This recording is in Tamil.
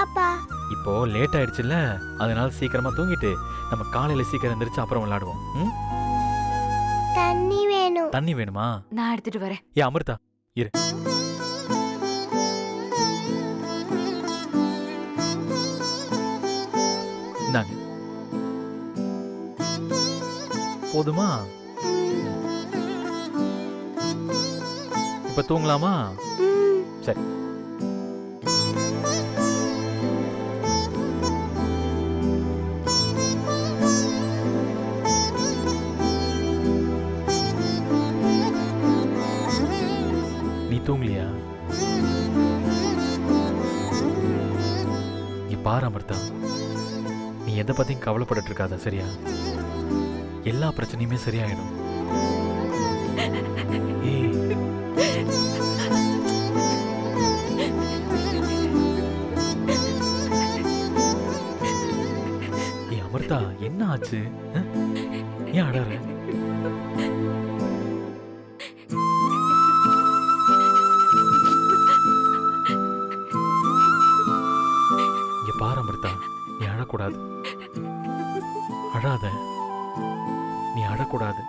இல்லப்பா. இப்போ லேட் ஆயிடுச்சுல்ல, அதனால சீக்கிரமா தூங்கிட்டு நம்ம காலையில சீக்கிரம் எந்திரிச்சு அப்புறம் விளையாடுவோம். ம்? தண்ணி வேணும். தண்ணி வேணுமா? நான் எடுத்துட்டு வரேன். ஏ அமிர்தா இரு. இந்தாங்க. போதுமா? இப்ப தூங்கலாமா? ம். சரி. நீ தூங்கலையா? நீ பாரு அமிர்தா, நீ எதை பத்தியும் கவலைப்பட்டு இருக்காத, சரியா? எல்லா பிரச்சனையுமே சரியாயிடும். ஏய், ஏய் அமிர்தா, என்ன ஆச்சு? அஹ்? ஏன் அழற? இங்க பாரு அமிர்தா, நீ அழக்கூடாது. அழாத, நீ அழக்கூடாது.